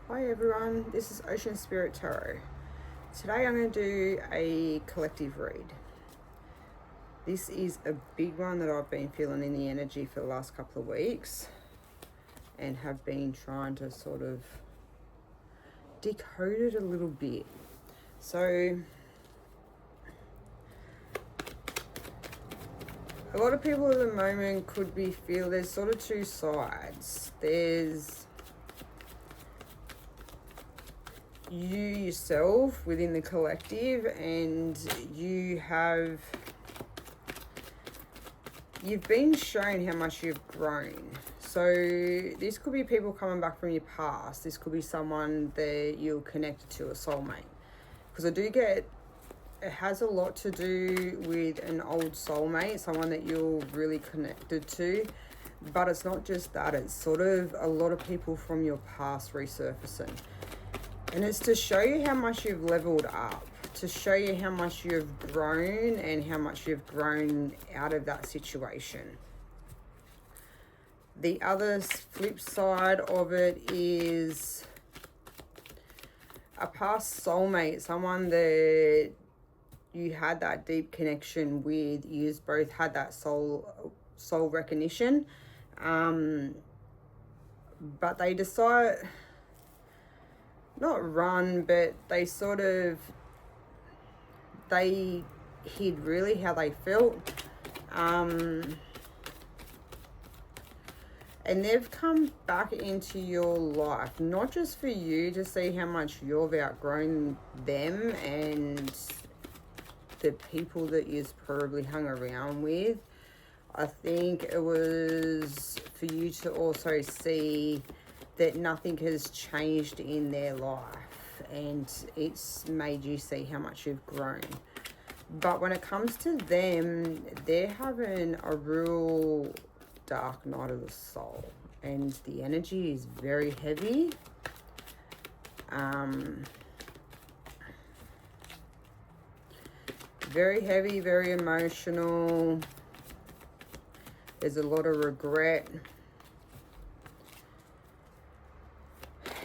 Hi everyone, this is Ocean Spirit Tarot. Today I'm going to do a collective read. This is a big one that I've been feeling in the energy for the last couple of weeks and have been trying to sort of decode it a little bit. So a lot of people at the moment could feel there's sort of two sides. There's you yourself within the collective, and you've been shown how much you've grown. So this could be people coming back from your past. This could be someone that you're connected to, a soulmate. Because I do get, it has a lot to do with an old soulmate, someone that you're really connected to. But it's not just that, it's sort of a lot of people from your past resurfacing. And it's to show you how much you've leveled up, to show you how much you've grown and how much you've grown out of that situation. The other flip side of it is a past soulmate, someone that you had that deep connection with. You both had that soul recognition, but they decide not run, but they hid really how they felt, and they've come back into your life, not just for you to see how much you've outgrown them and the people that you've probably hung around with. I think it was for you to also see that nothing has changed in their life, and it's made you see how much you've grown. But when it comes to them, they're having a real dark night of the soul, and the energy is very heavy. Very heavy, very emotional. There's a lot of regret.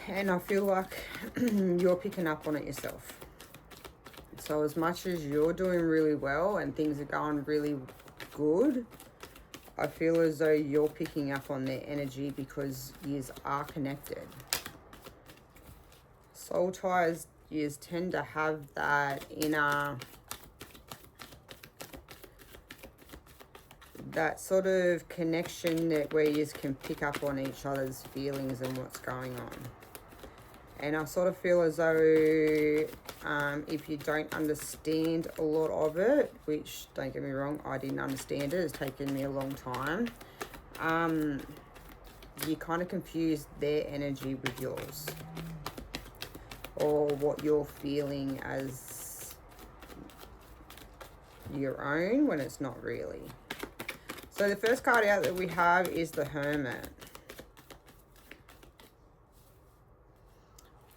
And I feel like you're picking up on it yourself. So as much as you're doing really well and things are going really good, I feel as though you're picking up on their energy because yous are connected. Soul ties, yous tend to have that inner, that sort of connection that where yous can pick up on each other's feelings and what's going on. And I sort of feel as though if you don't understand a lot of it, which, don't get me wrong, I didn't understand it. It's taken me a long time. You kind of confuse their energy with yours, or what you're feeling as your own when it's not really. So the first card out that we have is the Hermit,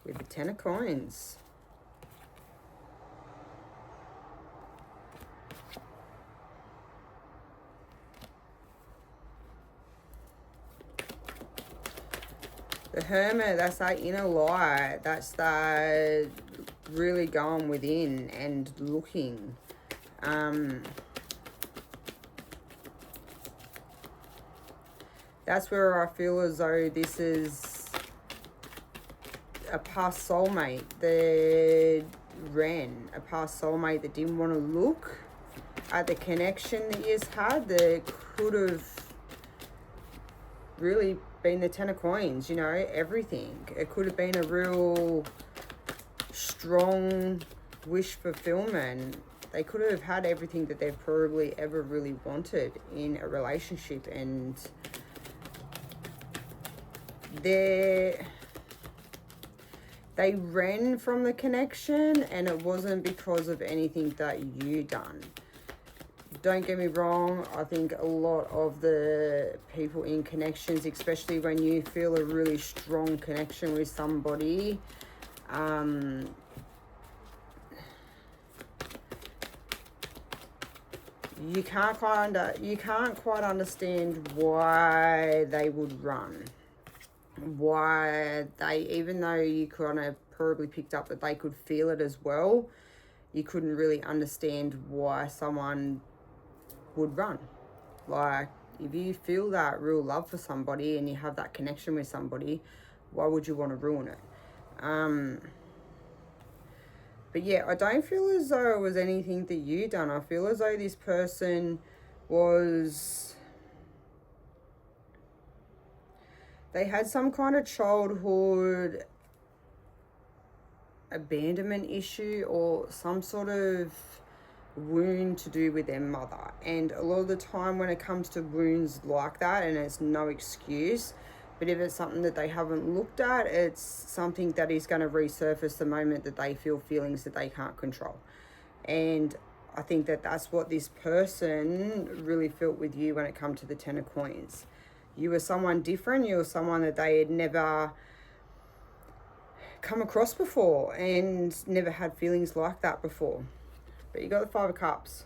with the 10 of coins. The Hermit, that's that inner light. That's that really going within and looking. That's where I feel as though this is a past soulmate that ran, a past soulmate that didn't want to look at the connection that you've had, that could have really been the 10 of coins, you know, everything. It could have been a real strong wish fulfillment. They could have had everything that they've probably ever really wanted in a relationship, and they ran from the connection, and it wasn't because of anything that you done. Don't get me wrong, I think a lot of the people in connections, especially when you feel a really strong connection with somebody, you can't quite understand why they would run. why they, even though you kind of probably picked up that they could feel it as well, you couldn't really understand why someone would run. Like, if you feel that real love for somebody and you have that connection with somebody, why would you want to ruin it? But yeah, I don't feel as though it was anything that you done. I feel as though this person was, they had some kind of childhood abandonment issue or some sort of wound to do with their mother. And a lot of the time when it comes to wounds like that, and it's no excuse, but if it's something that they haven't looked at, it's something that is going to resurface the moment that they feel feelings that they can't control. And I think that that's what this person really felt with you when it comes to the Ten of Coins. You were someone different. You were someone that they had never come across before and never had feelings like that before. But you got the Five of Cups.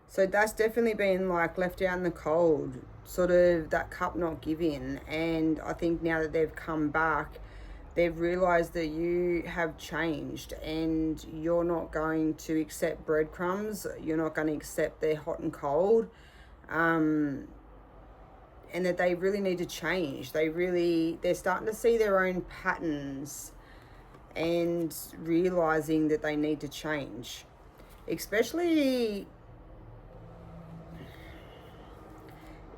So that's definitely been like left out in the cold, sort of that cup not giving. And I think now that they've come back, they've realized that you have changed and you're not going to accept breadcrumbs. You're not going to accept their hot and cold. And that they really need to change. They're starting to see their own patterns and realizing that they need to change. Especially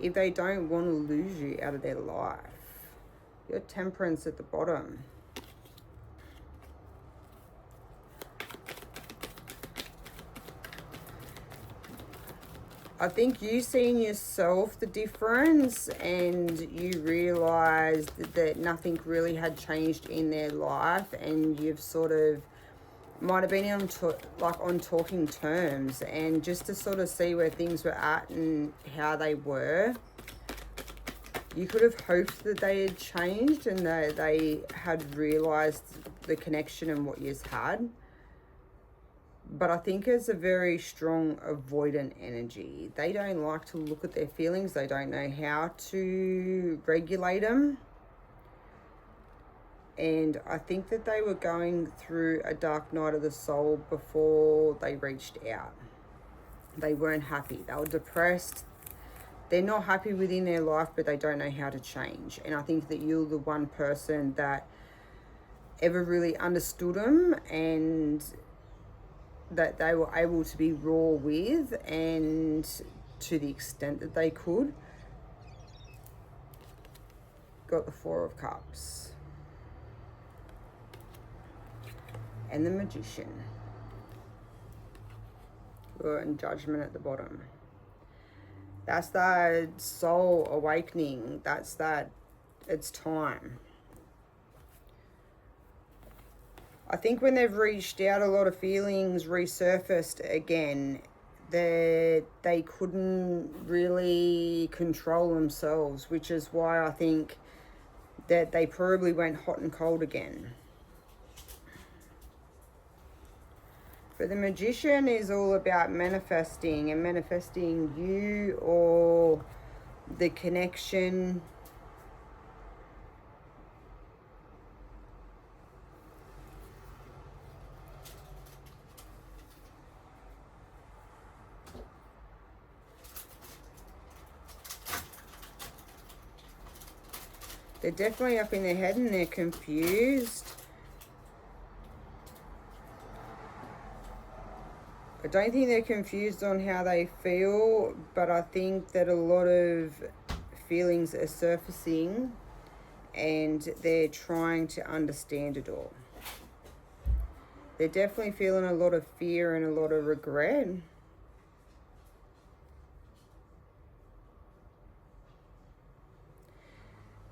if they don't want to lose you out of their life. Your Temperance at the bottom. I think you seen yourself the difference and you realised that nothing really had changed in their life, and you've sort of might have been on talking terms, and just to sort of see where things were at and how they were. You could have hoped that they had changed and that they had realised the connection and what you've had. But I think it's a very strong avoidant energy. They don't like to look at their feelings. They don't know how to regulate them. And I think that they were going through a dark night of the soul before they reached out. They weren't happy. They were depressed. They're not happy within their life, but they don't know how to change. And I think that you're the one person that ever really understood them and that they were able to be raw with, and to the extent that they could. Got the Four of Cups. And the Magician. And Judgment at the bottom. That's that soul awakening. That's that it's time. I think when they've reached out, a lot of feelings resurfaced again. They couldn't really control themselves, which is why I think that they probably went hot and cold again. But the Magician is all about manifesting, and manifesting you or the connection. They're definitely up in their head and they're confused. I don't think they're confused on how they feel, but I think that a lot of feelings are surfacing and they're trying to understand it all. They're definitely feeling a lot of fear and a lot of regret.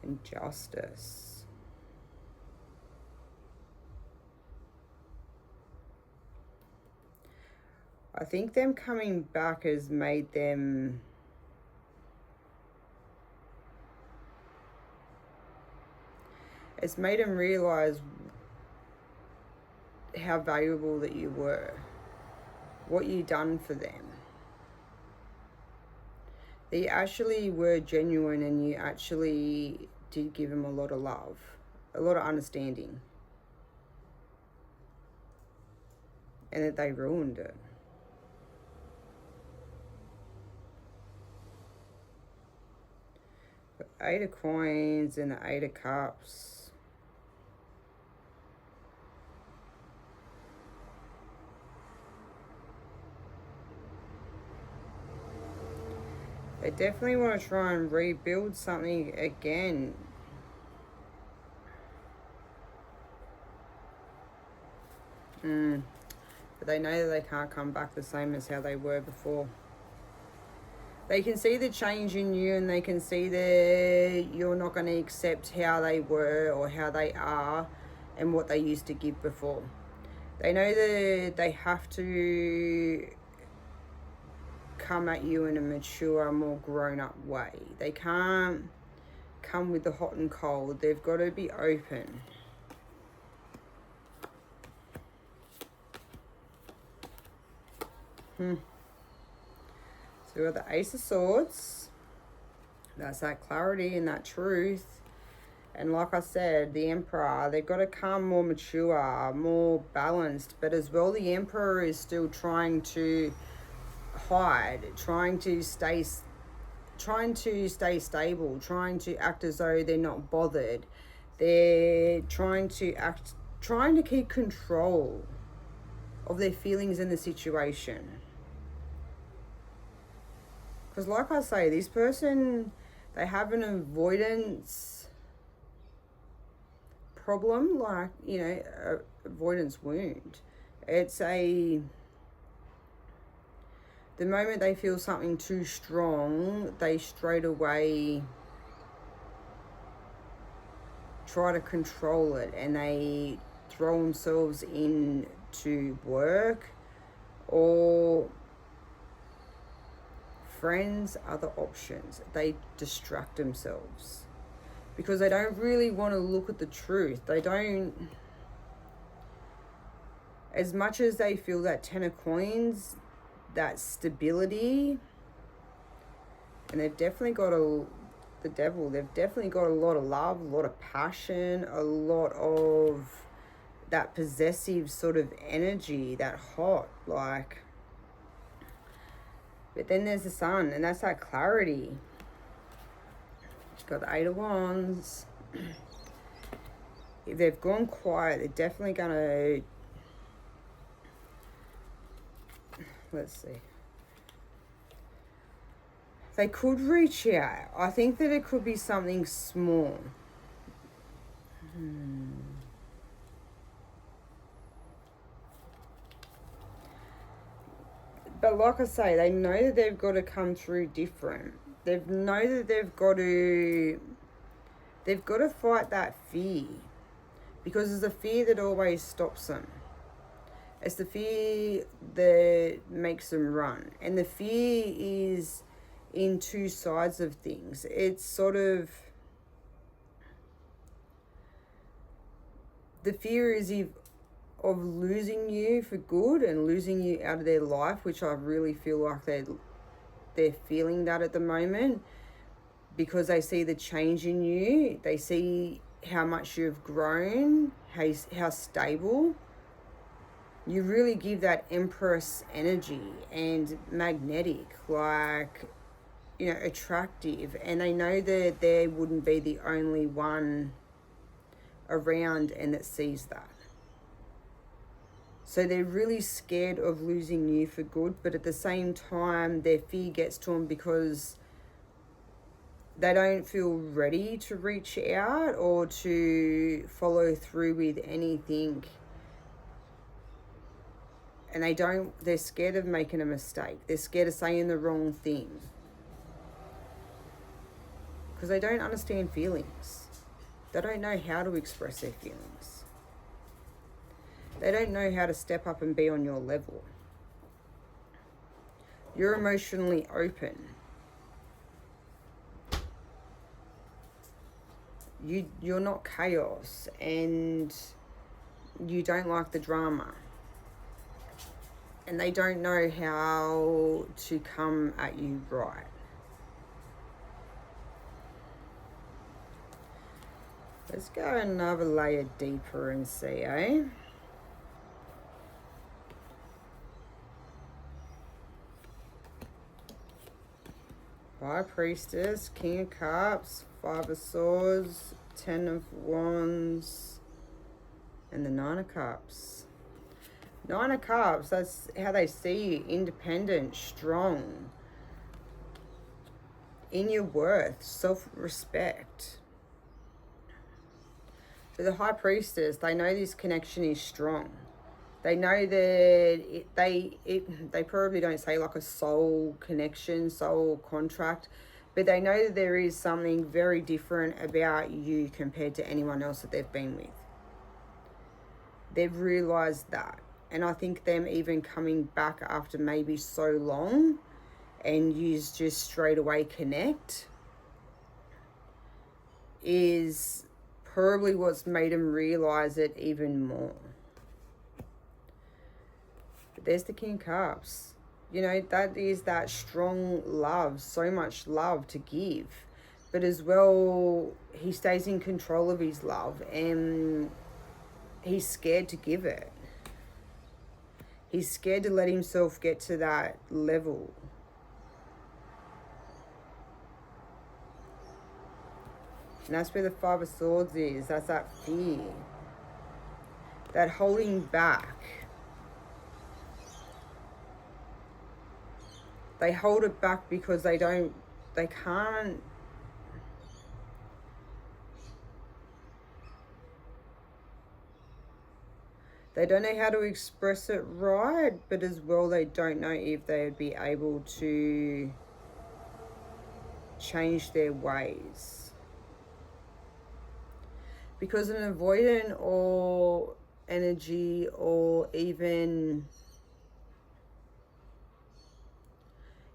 And Justice. I think them coming back has made them realize how valuable that you were, what you done for them. They actually were genuine, and you actually did give them a lot of love, a lot of understanding, and that they ruined it. The 8 of Coins and the 8 of Cups. They definitely want to try and rebuild something again. But they know that they can't come back the same as how they were before. They can see the change in you, and they can see that you're not going to accept how they were or how they are and what they used to give before. They know that they have to come at you in a mature, more grown-up way. They can't come with the hot and cold. They've got to be open. So we got the Ace of Swords. That's that clarity and that truth. And like I said, the Emperor, they've got to come more mature, more balanced. But as well, the Emperor is still trying to hide, trying to stay stable, trying to act as though they're not bothered. They're trying to keep control of their feelings in the situation. Because like I say, this person, they have an avoidance problem, like, you know, avoidance wound. It's the moment they feel something too strong, they straight away try to control it, and they throw themselves into work or friends, other options. They distract themselves because they don't really want to look at the truth. They don't, as much as they feel that 10 of Coins, that stability, and they've definitely got the Devil, they've definitely got a lot of love, a lot of passion, a lot of that possessive sort of energy, that hot, like. But then there's the Sun, and that's that clarity. Got the 8 of Wands. If they've gone quiet, they're definitely going to, let's see. They could reach out. I think that it could be something small. But like I say, they know that they've got to come through different. They know that they've got to fight that fear. Because it's the fear that always stops them. It's the fear that makes them run. And the fear is in two sides of things. It's sort of, the fear is of losing you for good and losing you out of their life, which I really feel like they're feeling that at the moment, because they see the change in you. They see how much you've grown, how stable. You really give that Empress energy and magnetic, like, you know, attractive. And they know that they wouldn't be the only one around and that sees that. So they're really scared of losing you for good, but at the same time, their fear gets to them because they don't feel ready to reach out or to follow through with anything. And they're scared of making a mistake. They're scared of saying the wrong thing. Because they don't understand feelings. They don't know how to express their feelings. They don't know how to step up and be on your level. You're emotionally open. You're not chaos, and you don't like the drama. And they don't know how to come at you right. Let's go another layer deeper and see, eh? High Priestess, King of Cups, Five of Swords, Ten of Wands, and the Nine of Cups. Nine of Cups, that's how they see you. Independent, strong, in your worth, self-respect. For the High Priestess, they know this connection is strong. They know that they probably don't say like a soul connection, soul contract, but they know that there is something very different about you compared to anyone else that they've been with. They've realised that. And I think them even coming back after maybe so long and you just straight away connect is probably what's made them realise it even more. But there's the King of Cups. You know, that is that strong love, so much love to give. But as well, he stays in control of his love and he's scared to give it. He's scared to let himself get to that level. And that's where the Five of Swords is. That's that fear. That holding back. They hold it back because they can't. They don't know how to express it right, but as well they don't know if they would be able to change their ways. Because an avoidant or energy, or even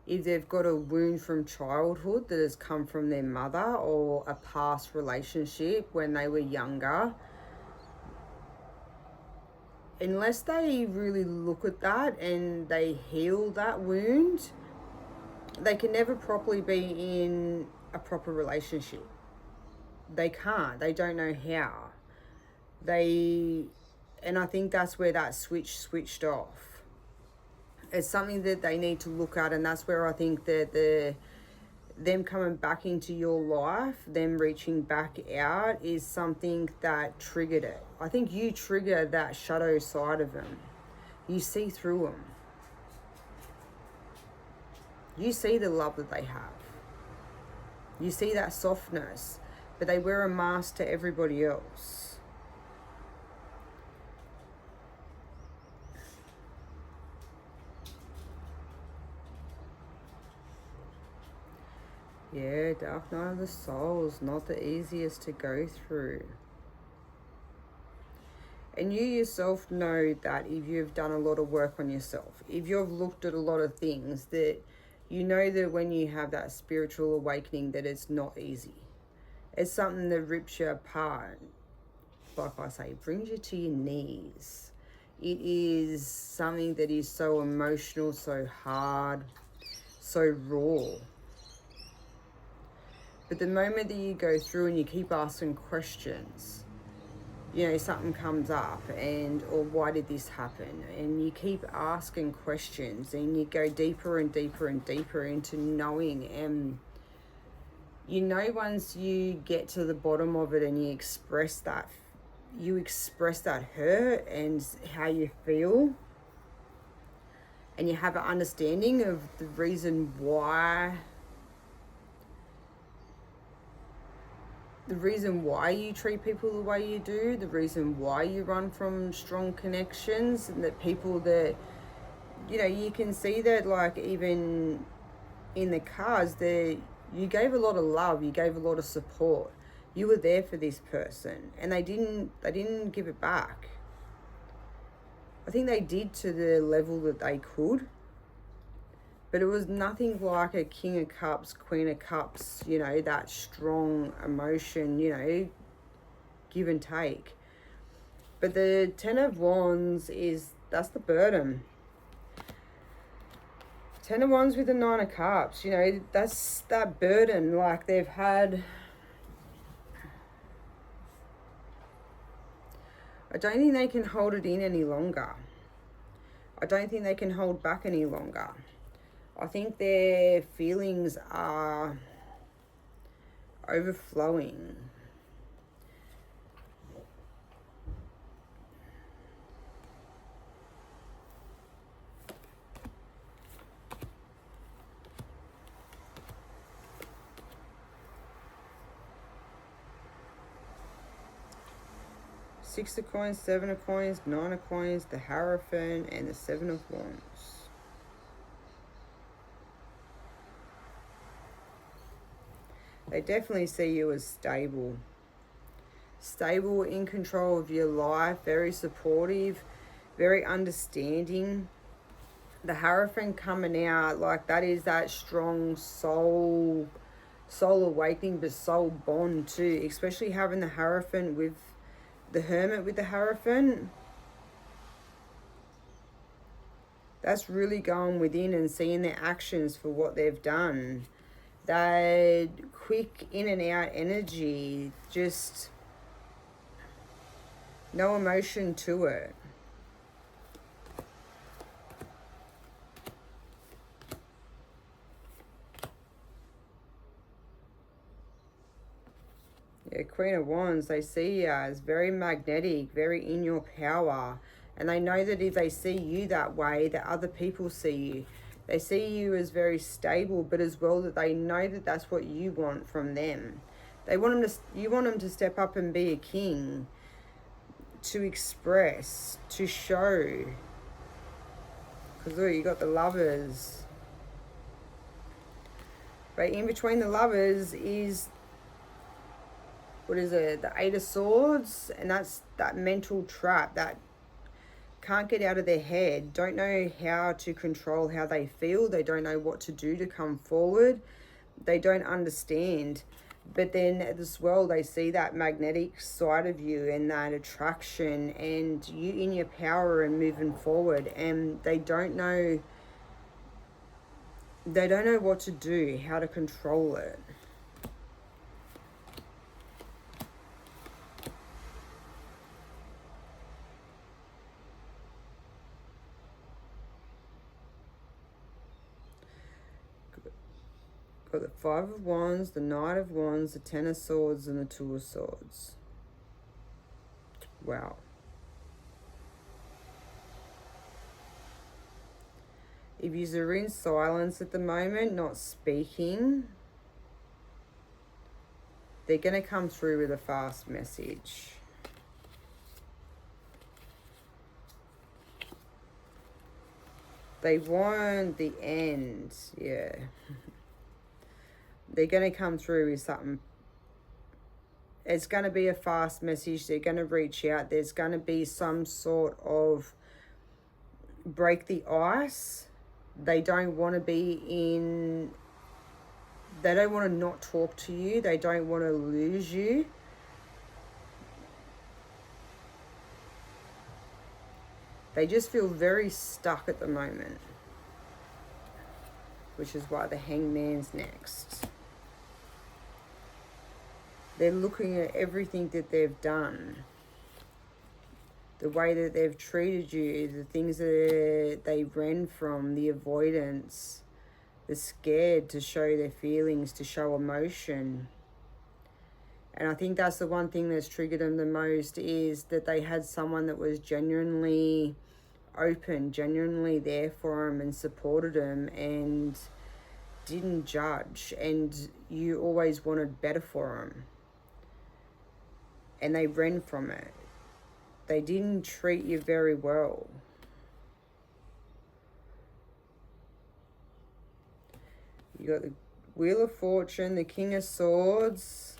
if they've got a wound from childhood that has come from their mother or a past relationship when they were younger, unless they really look at that and they heal that wound, they can never properly be in a proper relationship. They can't. They don't know how. And I think that's where that switched off. It's something that they need to look at, and that's where I think that them coming back into your life, them reaching back out, is something that triggered it. I think you trigger that shadow side of them. You see through them. You see the love that they have. You see that softness, but they wear a mask to everybody else. Yeah, Dark Night of the Soul is not the easiest to go through. And you yourself know that if you've done a lot of work on yourself, if you've looked at a lot of things, that you know that when you have that spiritual awakening, that it's not easy. It's something that rips you apart. Like I say, brings you to your knees. It is something that is so emotional, so hard, so raw. But the moment that you go through and you keep asking questions, you know, something comes up or why did this happen? And you keep asking questions and you go deeper and deeper and deeper into knowing. And you know, once you get to the bottom of it and you express that hurt and how you feel, and you have an understanding of the reason why you treat people the way you do, the reason why you run from strong connections, and that people that, you know, you can see that, like, even in the cards, that you gave a lot of love, you gave a lot of support. You were there for this person, and they didn't give it back. I think they did to the level that they could, but it was nothing like a King of Cups, Queen of Cups, you know, that strong emotion, you know, give and take. But the Ten of Wands that's the burden. Ten of Wands with the Nine of Cups, you know, that's that burden. Like, they've had I don't think they can hold it in any longer. I don't think they can hold back any longer. I think their feelings are overflowing. Six of coins, seven of coins, nine of coins, the Hierophant, and the Seven of Wands. They definitely see you as stable. Stable, in control of your life, very supportive, very understanding. The Hierophant coming out, like that is that strong soul awakening, but soul bond too. Especially having the Hierophant with the Hermit with the Hierophant. That's really going within and seeing their actions for what they've done. That quick in and out energy, just no emotion to it. Yeah, Queen of Wands, they see you as very magnetic, very in your power. And they know that if they see you that way, that other people see you. They see you as very stable, but as well that they know that that's what you want from them. They want them to, you want them to step up and be a king, to express, to show. Because look, you got the Lovers. But in between the Lovers is, what is it, the Eight of Swords, and that's that mental trap, that can't get out of their head, don't know how to control how they feel, they don't know what to do to come forward, they don't understand. But then as well, they see that magnetic side of you and that attraction and you in your power and moving forward, and they don't know what to do, how to control it. Got the Five of Wands, the Knight of Wands, the Ten of Swords, and the Two of Swords. Wow. If you're in silence at the moment, not speaking, they're going to come through with a fast message. They want the end, yeah. They're going to come through with something. It's going to be a fast message. They're going to reach out. There's going to be some sort of break the ice. They don't want to be in... They don't want to not talk to you. They don't want to lose you. They just feel very stuck at the moment. Which is why the Hangman's next. They're looking at everything that they've done. The way that they've treated you, the things that they ran from, the avoidance, the scared to show their feelings, to show emotion. And I think that's the one thing that's triggered them the most, is that they had someone that was genuinely open, genuinely there for them and supported them and didn't judge. And you always wanted better for them. And they ran from it. They didn't treat you very well. You got the Wheel of Fortune, the King of Swords,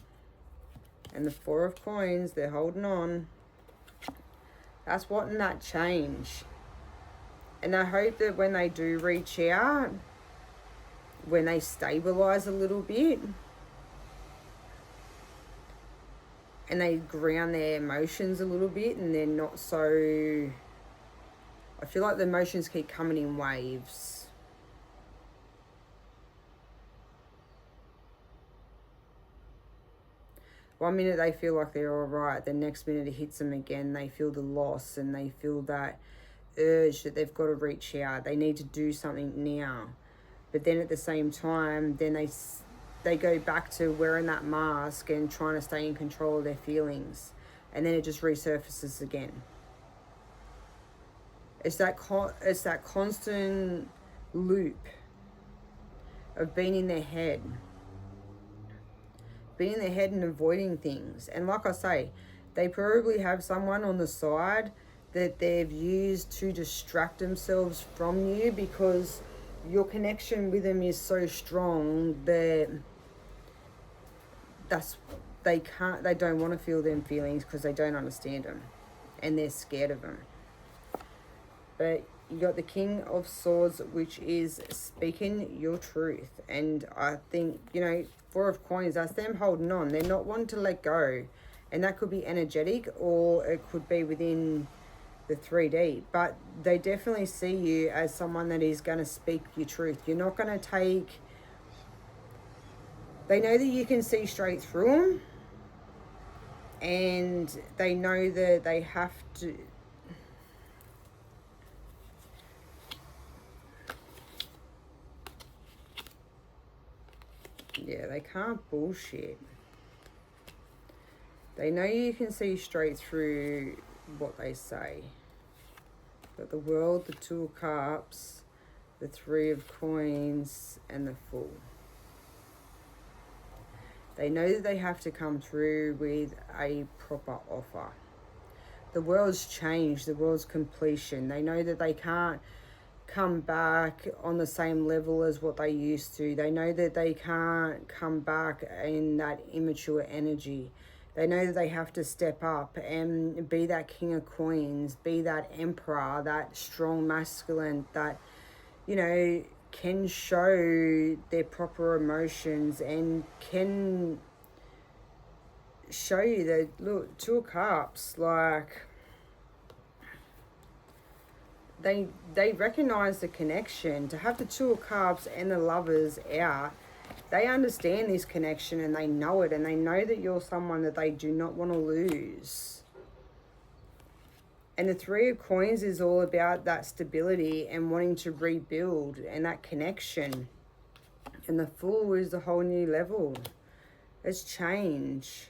and the Four of Coins. They're holding on. That's wanting that change. And I hope that when they do reach out, when they stabilize a little bit, and they ground their emotions a little bit, and they're not so... I feel like the emotions keep coming in waves. One minute they feel like they're all right, the next minute it hits them again. They feel the loss and they feel that urge that they've got to reach out. They need to do something now. But then at the same time, then they go back to wearing that mask and trying to stay in control of their feelings. And then it just resurfaces again. It's that constant loop of being in their head. Being in their head and avoiding things. And like I say, they probably have someone on the side that they've used to distract themselves from you, because your connection with them is so strong that they don't want to feel them feelings because they don't understand them and they're scared of them. But you got the King of Swords, which is speaking your truth. And I think, you know, Four of Coins, that's them holding on. They're not wanting to let go. And that could be energetic, or it could be within the 3D. But they definitely see you as someone that is going to speak your truth. You're not going to take... They know that you can see straight through them. And they know that they have to... Yeah, they can't bullshit. They know you can see straight through what they say. But the World, the Two of Cups, the Three of Coins, and the Fool. They know that they have to come through with a proper offer. The world's changed. The world's completion. They know that they can't come back on the same level as what they used to. They know that they can't come back in that immature energy. They know that they have to step up and be that King of Coins, be that Emperor, that strong masculine that, you know, can show their proper emotions and can show you that, look, Two of Cups, like... They recognize the connection. To have the Two of Cups and the Lovers out, they understand this connection and they know it, and they know that you're someone that they do not want to lose. And the Three of Coins is all about that stability and wanting to rebuild and that connection. And the Fool is a whole new level. It's change.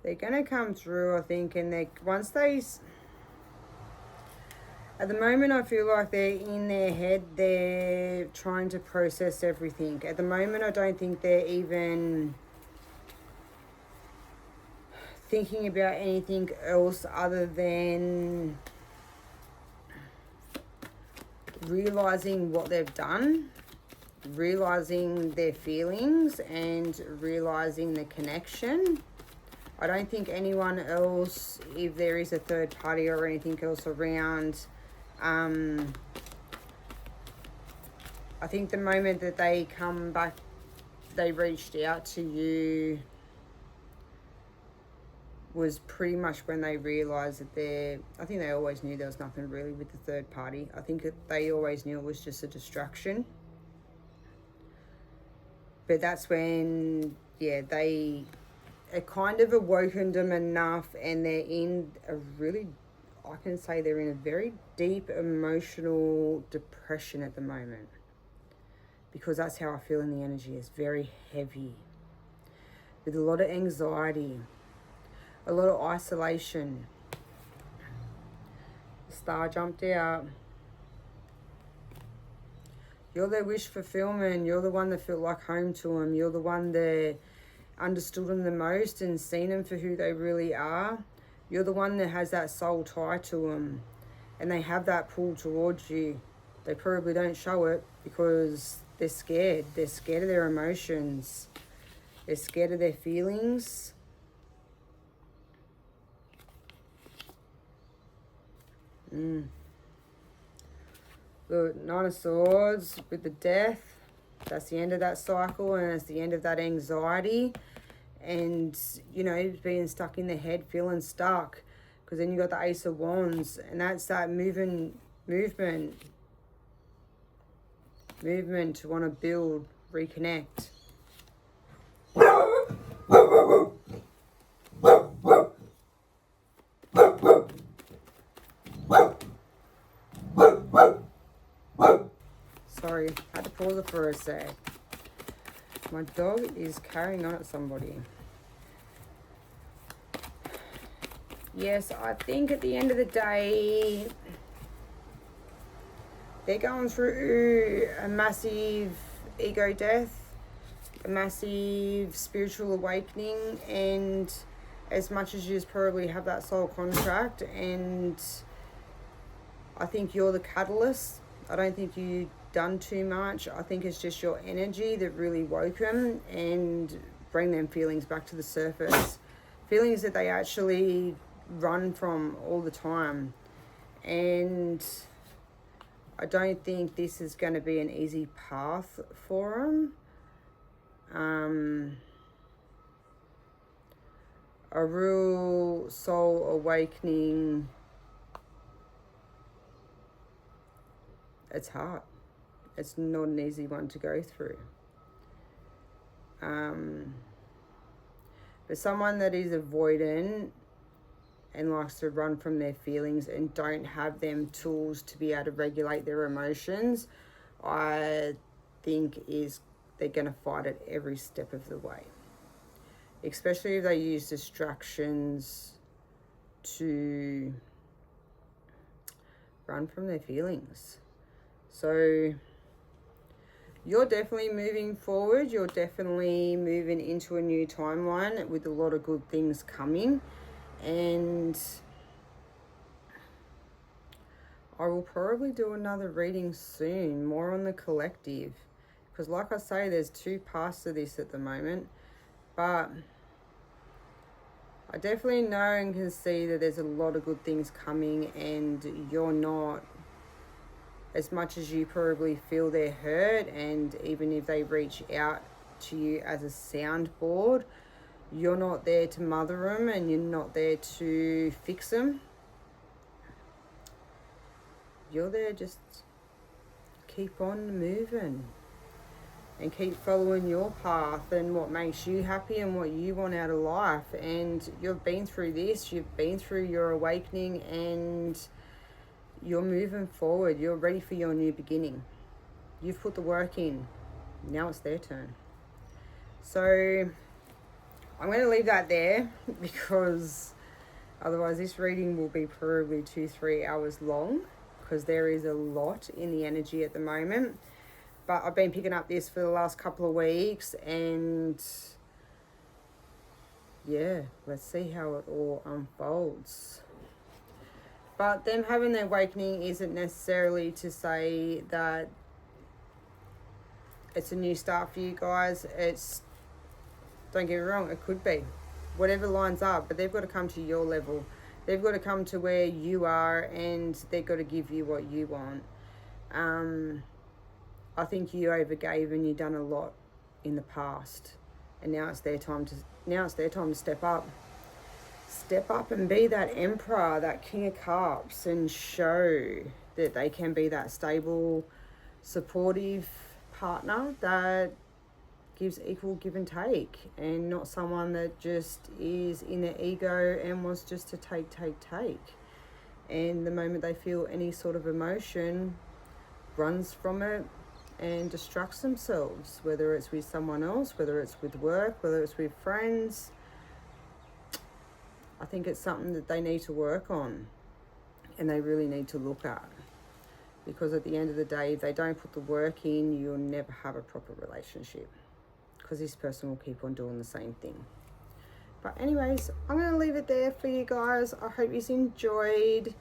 They're going to come through, I think, and at the moment, I feel like they're in their head, they're trying to process everything. At the moment, I don't think they're even thinking about anything else other than realizing what they've done, realizing their feelings, and realizing the connection. I don't think anyone else, if there is a third party or anything else around, I think the moment that they come back, they reached out to you, was pretty much when they realised that I think they always knew there was nothing really with the third party. I think that they always knew it was just a distraction. But that's when, yeah, it kind of awoken them enough, and they're in a really, I can say they're in a very deep emotional depression at the moment, because that's how I feel in the energy. It's very heavy with a lot of anxiety, a lot of isolation. The Star jumped out. You're their wish fulfillment. You're the one that felt like home to them. You're the one that understood them the most and seen them for who they really are. You're the one that has that soul tie to them, and they have that pull towards you. They probably don't show it because they're scared. They're scared of their emotions. They're scared of their feelings. The Nine of Swords with the Death. That's the end of that cycle, and it's the end of that anxiety and, you know, being stuck in the head, feeling stuck. Because then you got the Ace of Wands, and that's that movement to want to build, reconnect. Sorry, had to pause it for a sec. My dog is carrying on at somebody. Yes, I think at the end of the day, they're going through a massive ego death, a massive spiritual awakening, and as much as you probably have that soul contract, and I think you're the catalyst. I don't think you've done too much. I think it's just your energy that really woke them and bring them feelings back to the surface. Feelings that they actually run from all the time. And I don't think this is going to be an easy path for them. A real soul awakening, it's hard. It's not an easy one to go through. But someone that is avoidant and likes to run from their feelings and don't have them tools to be able to regulate their emotions, I think they're going to fight it every step of the way. Especially if they use distractions to run from their feelings. So you're definitely moving forward. You're definitely moving into a new timeline with a lot of good things coming. And I will probably do another reading soon, more on the collective. Because like I say, there's two parts to this at the moment. But I definitely know and can see that there's a lot of good things coming, and you're not, as much as you probably feel they're hurt, and even if they reach out to you as a soundboard, you're not there to mother them, and you're not there to fix them. You're there just keep on moving and keep following your path and what makes you happy and what you want out of life. And you've been through this, you've been through your awakening, and you're moving forward. You're ready for your new beginning. You've put the work in. Now it's their turn. So I'm going to leave that there, because otherwise this reading will be probably 2-3 hours long, because there is a lot in the energy at the moment. But I've been picking up this for the last couple of weeks, and yeah, let's see how it all unfolds. But them having their awakening isn't necessarily to say that it's a new start for you guys. Don't get me wrong, it could be. Whatever lines up, but they've got to come to your level. They've got to come to where you are, and they've got to give you what you want. I think you overgave and you've done a lot in the past, and now it's their time to step up. Step up and be that emperor, that king of cups, and show that they can be that stable, supportive partner that gives equal give and take, and not someone that just is in their ego and wants just to take. And the moment they feel any sort of emotion, runs from it and distracts themselves, whether it's with someone else, whether it's with work, whether it's with friends. I think it's something that they need to work on, and they really need to look at, because at the end of the day, if they don't put the work in, you'll never have a proper relationship, because this person will keep on doing the same thing. But anyways, I'm going to leave it there for you guys. I hope you enjoyed.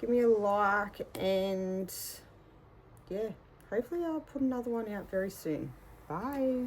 Give me a like, and yeah, hopefully I'll put another one out very soon. Bye.